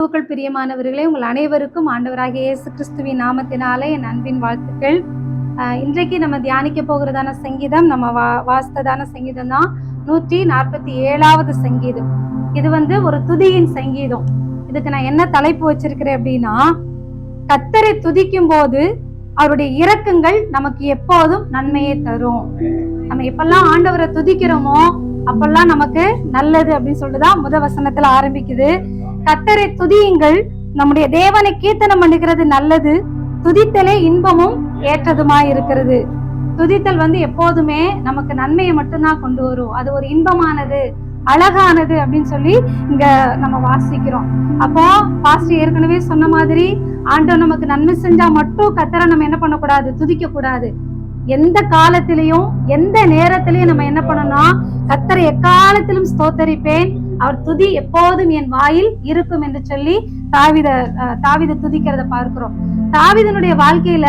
பிரியமானவர்களே, உங்கள் அனைவருக்கும் ஆண்டவராகிய இயேசு கிறிஸ்துவின் நாமத்தினாலே என் அன்பின் வாழ்த்துக்கள். இன்றைக்கு நம்ம தியானிக்க போகிறதான சங்கீதம், நம்ம வாசித்ததான சங்கீதம் தான் 147வது சங்கீதம். இது ஒரு துதியின் சங்கீதம். இதுக்கு நான் என்ன தலைப்பு வச்சிருக்கிறேன் அப்படின்னா, கர்த்தரை துதிக்கும் போது அவருடைய இரக்கங்கள் நமக்கு எப்போதும் நன்மையை தரும். நம்ம எப்பெல்லாம் ஆண்டவரை துதிக்கிறோமோ அப்பெல்லாம் நமக்கு நல்லது அப்படின்னு சொல்லிட்டுதான் முதல் வசனத்துல ஆரம்பிக்குது. கர்த்தரை துதியுங்கள், நம்முடைய தேவனை கீர்த்தனம் பண்ணுகிறது நல்லது, துதித்தலே இன்பமும் ஏற்றதுமாய் இருக்கிறது. துதித்தல் எப்போதுமே நமக்கு நன்மையை மட்டும்தான் கொண்டு வரும். அது ஒரு இன்பமானது, அழகானது அப்படின்னு சொல்லி இங்க நம்ம வாசிக்கிறோம். அப்போ பாஸ்டர் ஏற்கனவே சொன்ன மாதிரி, ஆண்டவர் நமக்கு நன்மை செஞ்சா மட்டும் கர்த்தரை நம்ம என்ன பண்ணக்கூடாது, துதிக்க கூடாது. எந்த காலத்திலையும் எந்த நேரத்திலையும் நம்ம என்ன பண்ணணும், கர்த்தரை எக்காலத்திலும் ஸ்தோத்தரிப்பேன், அவர் துதி எப்போதும் என் வாயில் இருக்கும் என்று சொல்லி தாவீது துதிக்கிறத பார்க்கிறோம். தாவீதனுடைய வாழ்க்கையில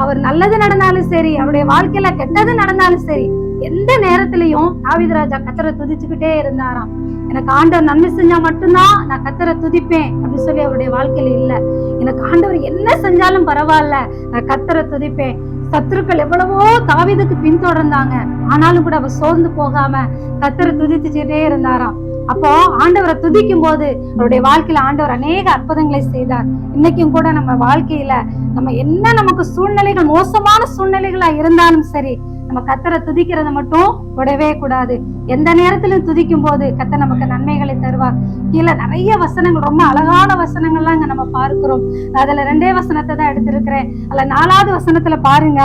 அவர் நல்லது நடந்தாலும் சரி, அவருடைய வாழ்க்கையில கெட்டது நடந்தாலும் சரி, எந்த நேரத்திலையும் தாவீது ராஜா கர்த்தரை துதிச்சுக்கிட்டே இருந்தாராம். எனக்கு ஆண்டவர் நன்மை செஞ்சா மட்டும்தான் நான் கர்த்தரை துதிப்பேன் அப்படின்னு சொல்லி அவருடைய வாழ்க்கையில இல்ல. எனக்கு ஆண்டவர் என்ன செஞ்சாலும் பரவாயில்ல, நான் கர்த்தரை துதிப்பேன். சத்துருக்கள் எவ்வளவோ தாவீதுக்கு பின்தொடர்ந்தாங்க, ஆனாலும் கூட அவர் சோர்ந்து போகாம கர்த்தரை துதிச்சுட்டே இருந்தாராம். அப்போ ஆண்டவரை துதிக்கும் போது அவருடைய வாழ்க்கையில ஆண்டவர் அநேக அற்புதங்களை செய்தார். இன்னைக்கும் கூட நம்ம வாழ்க்கையில நம்ம என்ன நமக்கு சூழ்நிலைகள், மோசமான சூழ்நிலைகளா இருந்தாலும் சரி, நம்ம கர்த்தரை துதிக்கிறத மட்டும் விடவே கூடாது. எந்த நேரத்திலும் துதிக்கும் போது கர்த்தர் நமக்கு நன்மைகளை தருவார். கீழே நிறைய வசனங்கள், ரொம்ப அழகான வசனங்கள்லாம் இங்க நம்ம பார்க்கிறோம். அதுல 2 வசனத்தை தான் எடுத்திருக்கிறேன். அதுல 4வது வசனத்துல பாருங்க,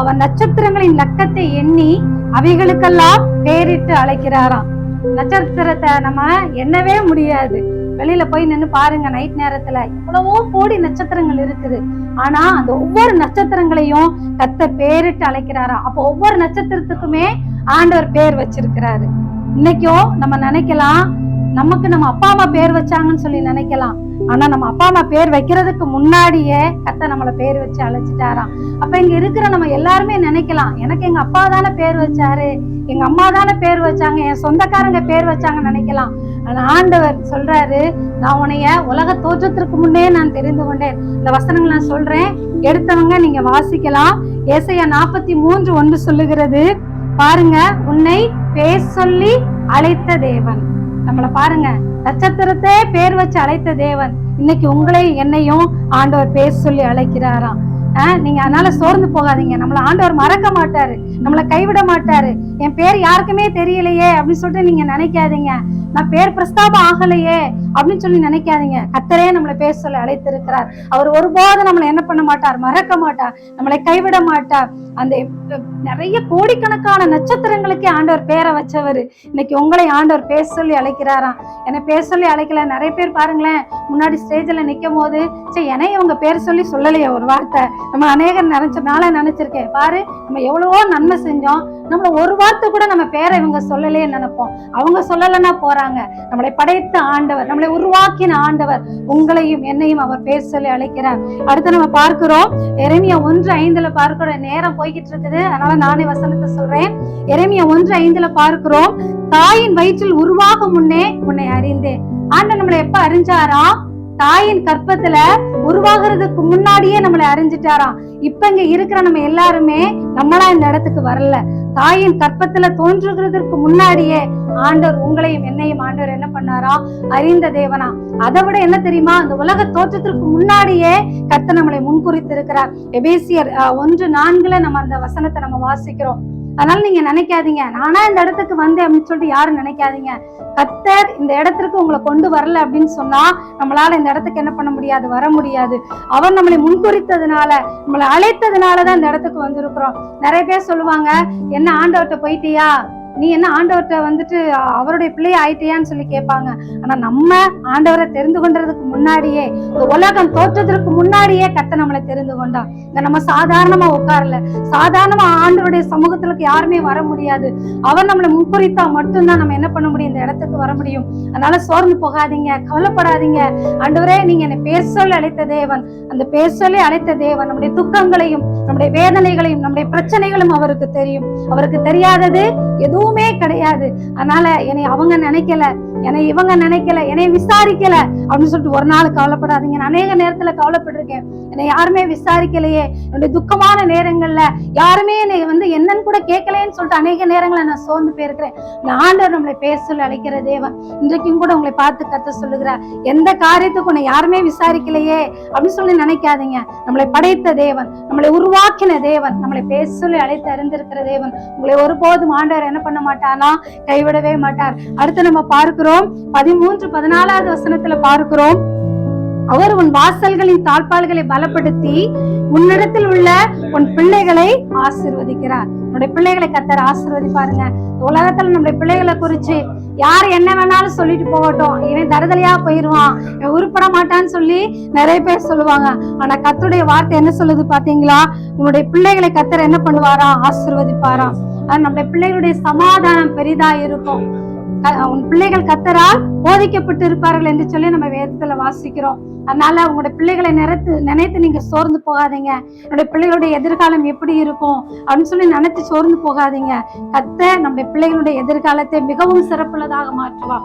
அவன் நட்சத்திரங்களின் லக்கத்தை எண்ணி அவைகளுக்கெல்லாம் பேரிட்டு அழைக்கிறாராம். நட்சத்திரத்தை நம்ம எண்ணவே முடியாது. வெளியில போய் நின்று பாருங்க, நைட் நேரத்துல எவ்வளவோ கோடி நட்சத்திரங்கள் இருக்குது. ஆனா அந்த ஒவ்வொரு நட்சத்திரங்களையும் கர்த்தர் பேரிட்டு அழைக்கிறாரா. அப்போ ஒவ்வொரு நட்சத்திரத்துக்குமே ஆண்டவர் பேர் வச்சிருக்கிறாரு. இன்னைக்கும் நம்ம நினைக்கலாம், நமக்கு நம்ம அப்பா அம்மா பேர் வச்சாங்கன்னு சொல்லி நினைக்கலாம். ஆனா நம்ம அப்பா அம்மா பேர் வைக்கிறதுக்கு முன்னாடியே கர்த்தர் நம்மள பேர் வச்சு அழைச்சிட்டாராம். அப்ப இங்க இருக்கிற நம்ம எல்லாருமே நினைக்கலாம், எனக்கு எங்க அப்பா தானே பேர் வச்சாரு, எங்க அம்மா தானே பேர் வச்சாங்க, என் சொந்தக்காரங்க பேர் வச்சாங்கன்னு நினைக்கலாம். ஆனா ஆண்டவர் சொல்றாரு, நான் உன்னைய உலக தோற்றத்திற்கு முன்னே நான் தெரிந்து கொண்டேன். இந்த வசனங்கள் நான் சொல்றேன், எடுத்தவங்க நீங்க வாசிக்கலாம். ஏசாயா 43:1 சொல்லுகிறது, பாருங்க, உன்னை பேர் சொல்லி அழைத்த தேவன். நம்மள பாருங்க, நட்சத்திரத்தை பேர் வச்சு அழைத்த தேவன் இன்னைக்கு உங்களை என்னையும் ஆண்டவர் பேர் சொல்லி அழைக்கிறாராம். நீங்க அதனால சோர்ந்து போகாதீங்க. நம்மள ஆண்டவர் மறக்க மாட்டாரு, நம்மளை கைவிட மாட்டாரு. என் பேர் யாருக்குமே தெரியலையே அப்படின்னு சொல்லிட்டு நீங்க நினைக்காதீங்க, நான் பேர் பிரஸ்தாபம் ஆகலையே அப்படின்னு சொல்லி நினைக்காதீங்க. கர்த்தரே நம்மளை பேர் சொல்லி அழைத்திருக்கிறார். அவர் ஒருபோதும் நம்மளை என்ன பண்ண மாட்டார், மறக்க மாட்டார், நம்மளை கைவிட மாட்டார். அந்த நிறைய கோடிக்கணக்கான நட்சத்திரங்களுக்கே ஆண்டவர் பேரை வச்சவர் இன்னைக்கு உங்களை ஆண்டவர் பேர் சொல்லி அழைக்கிறாராம். என்னை பேர் சொல்லி அழைக்கல. நிறைய பேர் பாருங்களேன், முன்னாடி ஸ்டேஜ்ல நிக்கும் போது, சரி என்னைய உங்க பேர் சொல்லி சொல்லலையே ஒரு வார்த்தை, நம்ம அநேகர் நினைச்சிருக்கேன் பாரு, நம்ம எவ்வளவோ நன்மை செஞ்சோம், நம்மள ஒரு வார்த்தை கூட நம்ம பேரை இவங்க சொல்லலையே நினைப்போம். அவங்க சொல்லலைன்னா போறாங்க. நம்மளை படைத்த ஆண்டவர், நம்மளை உருவாக்கின ஆண்டவர் உங்களையும் என்னையும் அவர் பேர் சொல்லி அழைக்கிறார். அடுத்து நம்ம பார்க்கிறோம், எரேமியா 1:5 பார்க்கிறோம். நேரம் போய்கிட்டு இருக்குது, அதனால நானே வசனத்தை சொல்றேன். எரேமியா 1:5 பார்க்கிறோம், தாயின் வயிற்றில் உருவாகும் முன்னே உன்னை அறிந்தேன். ஆண்டவர் நம்மளை எப்ப அறிஞ்சாரா, தாயின் கற்பத்துல உருவாகிறதுக்கு முன்னாடியே நம்மளை அறிஞ்சிட்டாராம். இப்ப இங்க இருக்கிற நம்ம எல்லாருமே நம்மளா இந்த இடத்துக்கு வரல, தாயின் கற்பத்துல தோன்றுகிறதுக்கு முன்னாடியே ஆண்டவர் உங்களையும் என்னையும் ஆண்டவர் என்ன பண்ணாரா, அறிந்த தேவனா. அதை விட என்ன தெரியுமா, அந்த உலக தோற்றத்திற்கு முன்னாடியே கர்த்தர் நம்மளை முன்குறித்து இருக்கிறார். எபேசியர் 1:4 நம்ம அந்த வசனத்தை நம்ம வாசிக்கிறோம். அதனால நீங்க நினைக்காதீங்க, நானா இந்த இடத்துக்கு வந்தேன் அப்படின்னு சொல்லிட்டு யாரும் நினைக்காதீங்க. கர்த்தர் இந்த இடத்திற்கு உங்களை கொண்டு வரல அப்படின்னு சொன்னா நம்மளால இந்த இடத்துக்கு என்ன பண்ண முடியாது, வர முடியாது. அவர் நம்மளை முன்குறித்ததுனால, நம்மளை அழைத்ததுனாலதான் இந்த இடத்துக்கு வந்திருக்கிறோம். நிறைய பேர் சொல்லுவாங்க, என்ன ஆண்டவர்கிட்ட போயிட்டியா, நீ என்ன ஆண்டவர்கிட்ட அவருடைய பிள்ளைய ஆயிட்டியான்னு சொல்லி கேட்பாங்க. ஆனா நம்ம ஆண்டவரை தெரிந்து கொண்டதுக்கு முன்னாடியே, இந்த உலகம் தோற்றத்திற்கு முன்னாடியே கர்த்தர் நம்மளை தெரிந்து கொண்டா. நம்ம சாதாரணமா உட்காரல, சாதாரணமா ஆண்டவருடைய சமூகத்துக்கு யாருமே வர முடியாது. அவர் நம்மளை முன்குறித்தா மட்டும்தான் நம்ம என்ன பண்ண முடியும், இந்த இடத்துக்கு வர முடியும். அதனால சோர்ந்து போகாதீங்க, கவலைப்படாதீங்க. ஆண்டவரே, நீங்க என்னை பேர் சொல்லி அழைத்த தேவன், அந்த பேர் சொல்லி அழைத்த தேவன் நம்முடைய துக்கங்களையும் நம்முடைய வேதனைகளையும் நம்முடைய பிரச்சனைகளும் அவருக்கு தெரியும். அவருக்கு தெரியாதது எதுவும் எதுவுமே கிடையாது. அதனால என்னை அவங்க நினைக்கல, என்னை இவங்க நினைக்கல, என்னை விசாரிக்கல அப்படின்னு சொல்லிட்டு ஒரு நாள் கவலைப்படாதீங்க. நான் அநேக நேரத்துல கவலைப்பட்டிருக்கேன், என்னை யாருமே விசாரிக்கலையே, என்னுடைய துக்கமான நேரங்கள்ல யாருமே என்னை என்னன்னு கூட கேட்கலன்னு சொல்லிட்டு அநேக நேரங்களை நான் சோர்ந்து போயிருக்கிறேன். ஆண்டவர் நம்மளை பேச சொல்லி அழைக்கிற தேவன். இன்றைக்கும் கூட உங்களை பார்த்து கத்த சொல்லுகிறார், எந்த காரியத்துக்கு உன்னை யாருமே விசாரிக்கலையே அப்படின்னு சொல்லி நினைக்காதீங்க. நம்மளை படைத்த தேவன், நம்மளை உருவாக்கின தேவன், நம்மளை பேச சொல்லி அழைத்து அறிந்திருக்கிற தேவன். உங்களை ஒருபோதும் ஆண்டவர் என்ன பண்ண மாட்டானா, கைவிடவே மாட்டார். அடுத்து நம்ம பார்க்கிறோம் 13-14 வசனத்துல பார்க்கிறோம், அவர் உன் வாசல்களின் தாழ்பால்களை பலப்படுத்தி உன்னிடத்தில் உள்ள உன் பிள்ளைகளை ஆசீர்வதிக்கிறார். நம்முடைய பிள்ளைகளை கர்த்தர் ஆசீர்வதிப்பாருங்க. உலகத்துல நம்முடைய பிள்ளைகளை குறிச்சு யார் என்ன வேணாலும் சொல்லிட்டு போகட்டும், இவன் தருதலையா போயிருவான், இவன் உருப்பட மாட்டான்னு சொல்லி நிறைய பேர் சொல்லுவாங்க. ஆனா கர்த்தருடைய வார்த்தை என்ன சொல்லுது பாத்தீங்களா? உன்னுடைய பிள்ளைகளை கர்த்தர் என்ன பண்ணுவாராம்? ஆசீர்வதிப்பாராம். நம்முடைய பிள்ளைகளுடைய சமாதானம் பெரிதா இருக்கும். உன் பிள்ளைகள் கர்த்தரால் போதிக்கப்பட்டு இருப்பார்கள் என்று சொல்லி நம்ம வேதத்துல வாசிக்கிறோம். அதனால உங்களுடைய பிள்ளைகளை நினைத்து நீங்க சோர்ந்து போகாதீங்க. என்னுடைய பிள்ளைகளுடைய எதிர்காலம் எப்படி இருக்கும் அப்படின்னு சொல்லி நினைத்து சோர்ந்து போகாதீங்க. கர்த்தர் நம்முடைய பிள்ளைகளுடைய எதிர்காலத்தை மிகவும் சிறப்புள்ளதாக மாற்றுவா.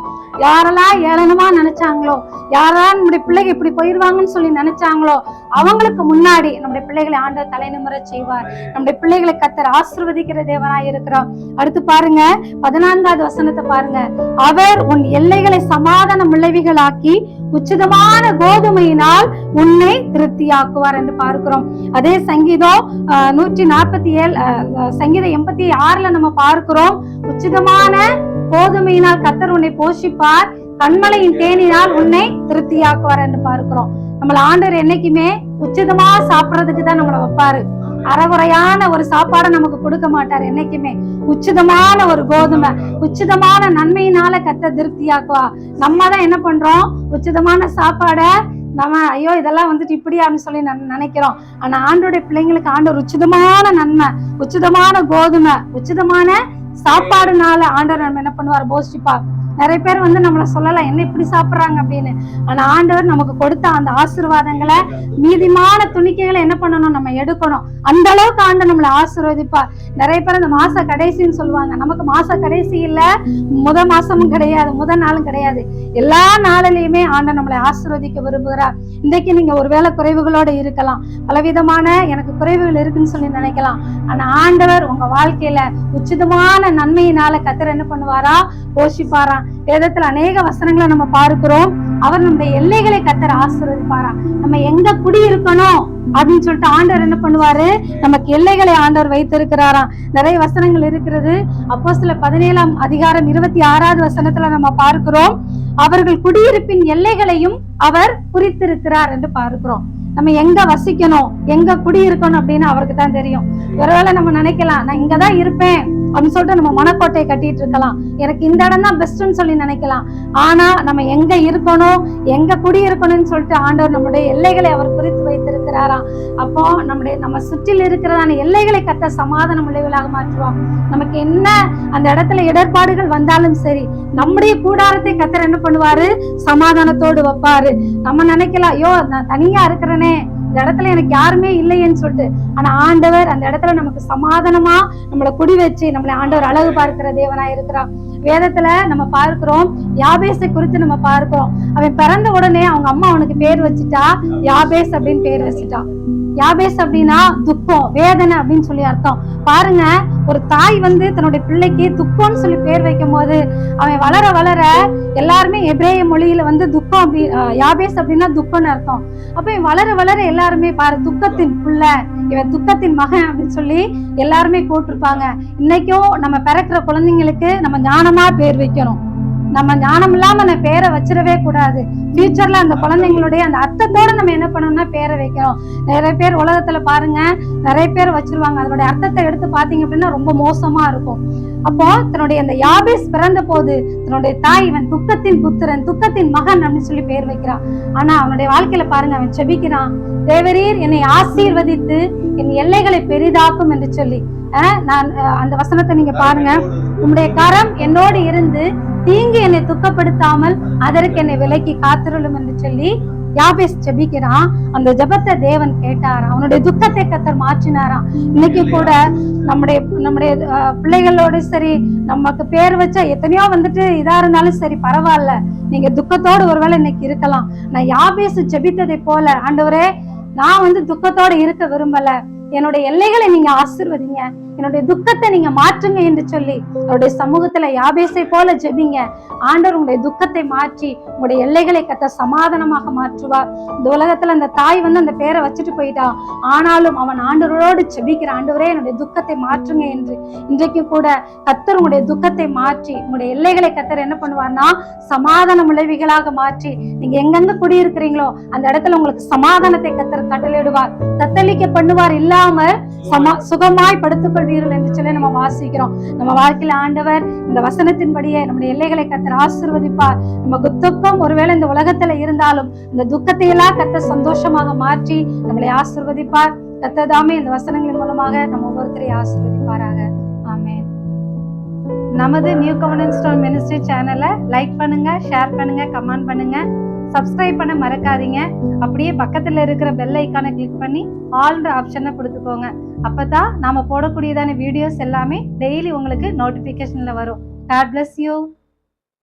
யாரெல்லாம் ஏளனமா நினைச்சாங்களோ, யாரெல்லாம் நம்முடைய பிள்ளைகள் இப்படி போயிருவாங்கன்னு சொல்லி நினைச்சாங்களோ, அவங்களுக்கு முன்னாடி நம்முடைய பிள்ளைகளை ஆண்டவர் தலை நிமிர செய்வார். நம்முடைய பிள்ளைகளை கர்த்தர் ஆசீர்வதிக்கிற தேவனாய் இருக்கிறோம். அடுத்து பாருங்க 14வது வசனத்தை பாருங்க, அவர் உன் எல்லைகளை சமாதான விளைவுகளாக்கி உச்சிதமான கோதுமையினால் உன்னை திருப்தியாக்குவார் என்று பார்க்கிறோம். அதே சங்கீதம் 147 சங்கீதம் 86 நம்ம பார்க்கிறோம், உச்சிதமான கோதுமையினால் கர்த்தர் உன்னை போஷிப்பார், கண்மலையின் தேனினால் உன்னை திருப்தியாக்குவார் என்று பார்க்கிறோம். நம்மள ஆண்டவர் என்னைக்குமே உச்சிதமா சாப்பிடறதுக்கு தான் நம்மளை வைப்பாரு. அறகுறையான ஒரு சாப்பாடை நமக்கு கொடுக்க மாட்டார். என்னைக்குமே உச்சிதமான ஒரு கோதுமை, உச்சிதமான நன்மையினால கர்த்தர் திருப்தியாக்குவா. நம்ம தான் என்ன பண்றோம், உச்சிதமான சாப்பாடை நம்ம ஐயோ இதெல்லாம் இப்படி அப்படின்னு சொல்லி நினைக்கிறோம். ஆனா ஆண்டோடைய பிள்ளைங்களுக்கு ஆண்டவர் உச்சிதமான நன்மை, உச்சிதமான கோதுமை, உச்சிதமான சாப்பாடுனால ஆண்டவர் நம்ம என்ன பண்ணுவார்? போஷிப்பார். நிறைய பேர் நம்மள சொல்லலாம் என்ன இப்படி சாப்பிடுறாங்க அப்படின்னு. ஆனா ஆண்டவர் நமக்கு கொடுத்த அந்த ஆசீர்வாதங்களை, மீதிமான துணிக்கைகளை என்ன பண்ணணும்? நம்ம எடுக்கணும். அந்த அளவுக்கு ஆண்டவர் நம்மளை ஆசீர்வதிப்பார். நிறைய பேர் இந்த மாச கடைசின்னு சொல்லுவாங்க. நமக்கு மாச கடைசி இல்ல, முதல் மாசமும் கிடையாது, முதல் நாளும் கிடையாது. எல்லா நாளிலையுமே ஆண்டவர் நம்மளை ஆசீர்வதிக்க விரும்புகிறார். இன்றைக்கு நீங்க ஒருவேளை குறைவுகளோட இருக்கலாம், பலவிதமான எனக்கு குறைவுகள் இருக்குன்னு சொல்லி நினைக்கலாம். ஆனா ஆண்டவர் உங்க வாழ்க்கையில உச்சிதமான நன்மையினால கர்த்தர் என்ன பண்ணுவாரா? போஷிப்பாரா. வேதத்துல அநேக வசனங்களை நம்ம பார்க்கிறோம். அவர் நம்முடைய எல்லைகளை கர்த்தர் ஆசீர்வதிப்பாரா. நம்ம எங்க குடி இருக்கணும் அப்படின்னு சொல்லிட்டு ஆண்டவர் என்ன பண்ணுவாரு? நமக்கு எல்லைகளை ஆண்டவர் வைத்திருக்கிறாராம். நிறைய வசனங்கள் இருக்கிறது. அப்போஸ்தலர் 17ஆம் அதிகாரம் 26வது வசனத்துல நம்ம பார்க்கிறோம், அவர்கள் குடியிருப்பின் எல்லைகளையும் அவர் குறித்திருக்கிறார் என்று பார்க்கிறோம். நம்ம எங்க வசிக்கணும், எங்க குடியிருக்கணும் அப்படின்னு அவருக்கு தான் தெரியும். ஒருவேளை நம்ம நினைக்கலாம் நான் இங்கதான் இருப்பேன் அப்படின்னு சொல்லிட்டு நம்ம மனக்கோட்டையை கட்டிட்டு இருக்கலாம், எனக்கு இந்த இடம் தான் பெஸ்ட்னு சொல்லி நினைக்கலாம். ஆனா நம்ம எங்க இருக்கணும், எங்க குடியிருக்கணும்னு சொல்லிட்டு ஆண்டவர் நம்முடைய எல்லைகளை அவர் குறித்து வைத்திருக்கிறாராம். அப்போ நம்ம சுற்றில் இருக்கிறதான எல்லைகளை கர்த்தர் சமாதான விளைவுகளாக மாற்றுவோம். நமக்கு என்ன அந்த இடத்துல இடர்பாடுகள் வந்தாலும் சரி, நம்முடைய கூடாரத்தை கர்த்தர் என்ன பண்ணுவாரு? சமாதானத்தோடு வைப்பாரு. நம்ம நினைக்கலாம் ஐயோ நான் தனியா இருக்கிறேனே, இந்த இடத்துல எனக்கு யாருமே இல்லையேன்னு சொல்லிட்டு. ஆனா ஆண்டவர் அந்த இடத்துல நமக்கு சமாதானமா நம்மளை குடி வச்சு நம்மளை ஆண்டவர் அழகு பார்க்கிற தேவனா இருக்கிறான். வேதத்துல நம்ம பார்க்கிறோம், யாபேஸை குறித்து நம்ம பார்க்கிறோம். அவன் பிறந்த உடனே அவங்க அம்மா அவனுக்கு பேர் வச்சுட்டா, யாபேஸ் அப்படின்னு பேர் வச்சுட்டான். யாபேஸ் அப்படின்னா துக்கம், வேதனை அப்படின்னு சொல்லி அர்த்தம். பாருங்க, ஒரு தாய் தன்னுடைய பிள்ளைக்கு துக்கம்னு சொல்லி பேர் வைக்கும் போது அவன் வளர வளர எல்லாருமே எபிரேய மொழியில துக்கம் அப்படி, யாபேஸ் அப்படின்னா துக்கம்னு அர்த்தம். அப்ப வளர வளர எல்லாருமே பாரு துக்கத்தின் புள்ள, இவன் துக்கத்தின் மகன் அப்படின்னு சொல்லி எல்லாருமே கூப்பிட்டுருப்பாங்க. இன்னைக்கும் நம்ம பிறக்கிற குழந்தைங்களுக்கு நம்ம ஞானமா பேர் வைக்கணும். நம்ம ஞானம் இல்லாம அந்த பேரை வச்சிடவே கூடாது. ஃபியூச்சர்ல அந்த குழந்தைங்களுடைய அந்த அர்த்தத்தோட நம்ம என்ன பண்ணணும்னா பேரை வைக்கணும். நிறைய பேர் உலகத்துல பாருங்க, நிறைய பேர் வச்சிருவாங்க, அதனுடைய அர்த்தத்தை எடுத்து பாத்தீங்க அப்படின்னா ரொம்ப மோசமா இருக்கும். அப்போ தன்னுடைய அந்த யாபேஸ் பிறந்த போது தன்னுடைய தாய் இவன் துக்கத்தின் புத்திரன், துக்கத்தின் மகன் அப்படின்னு சொல்லி பேர் வைக்கிறான். ஆனா அவனுடைய வாழ்க்கையில பாருங்க, அவன் செபிக்கிறான், தேவரீர் என்னை ஆசீர்வதித்து என் எல்லைகளை பெரிதாக்கும் என்று சொல்லி. நான் அந்த வசனத்தை நீங்க பாருங்க, உம்முடைய கரம் என்னோடு இருந்து தீங்கு என்னை துக்கப்படுத்தாமல் அதற்கு என்னை விலக்கி காத்திருளும் என்று சொல்லி யாபேஸ் ஜெபிக்கிறான். அந்த ஜெபத்தை தேவன் கேட்டாராம். அவனுடைய துக்கத்தை கர்த்தர் மாற்றினாராம். இன்னைக்கு கூட நம்முடைய பிள்ளைகளோட சரி, நமக்கு பேர் வச்சா எத்தனையோ வந்துட்டு இதா இருந்தாலும் சரி பரவாயில்ல, நீங்க துக்கத்தோடு ஒருவேளை இன்னைக்கு இருக்கலாம். நான் யாபேஸ் ஜெபித்ததை போல, ஆண்டவரே நான் துக்கத்தோட இருக்க விரும்பல, என்னுடைய எல்லைகளை நீங்க ஆசீர்வதிங்க, என்னுடைய துக்கத்தை நீங்க மாற்றுங்க என்று சொல்லி அவருடைய சமூகத்துல யாபேசை போல ஜெபிங்க. ஆண்டவர் உங்களுடைய துக்கத்தை மாற்றி உங்களுடைய எல்லைகளை கர்த்தர் சமாதானமாக மாற்றுவார். இந்த உலகத்துல அந்த தாய் அந்த பேரை வச்சுட்டு போயிட்டான். ஆனாலும் அவன் ஆண்டவரோடு ஜெபிக்கிற, ஆண்டவரே என்னுடைய துக்கத்தை மாற்றுங்க என்று. இன்றைக்கு கூட கர்த்தர் உங்களுடைய துக்கத்தை மாற்றி உங்களுடைய எல்லைகளை கர்த்தர் என்ன பண்ணுவார்னா சமாதான விளைவிகளாக மாற்றி, நீங்க எங்கெங்க குடியிருக்கிறீங்களோ அந்த இடத்துல உங்களுக்கு சமாதானத்தை கர்த்தர் கட்டளையிடுவார், தத்தளிக்க பண்ணுவார், இல்லாம சுகமாய் படுத்துக்கொள்வீர்கள் என்று சொல்லி நம்ம வாசிக்கிறோம். நம்ம வாழ்க்கையில ஆண்டவர் இந்த வசனத்தின்படியே நம்முடைய எல்லைகளை கர்த்தர் ஆசீர்வதிப்பார். நமக்கு துக்கம் ஒருவேளை இந்த உலகத்துல இருந்தாலும் இந்த துக்கத்தை எல்லாம் கர்த்தர் சந்தோஷமாக மாற்றி நம்மளை ஆசீர்வதிப்பார். கர்த்தர் தாமே இந்த வசனங்களின் மூலமாக நம்ம ஒவ்வொருத்தரையும் ஆசீர்வதிப்பாராக. ஆமென். நமது நியூ கவர்னன்ஸ் ஸ்டோன் மினிஸ்ட்ரி சேனலை லைக் பண்ணுங்க, ஷேர் பண்ணுங்க, கமெண்ட் பண்ணுங்க, சப்ஸ்கிரைப் பண்ண மறக்காதீங்க. அப்படியே பக்கத்துல இருக்கிற பெல் ஐக்கானை கிளிக் பண்ணி ஆல்ன்ற ஆப்ஷனை கொடுத்துக்கோங்க. அப்பதான் நாம போடக்கூடியதான வீடியோஸ் எல்லாமே டெய்லி உங்களுக்கு நோட்டிபிகேஷன்ல வரும். God bless you.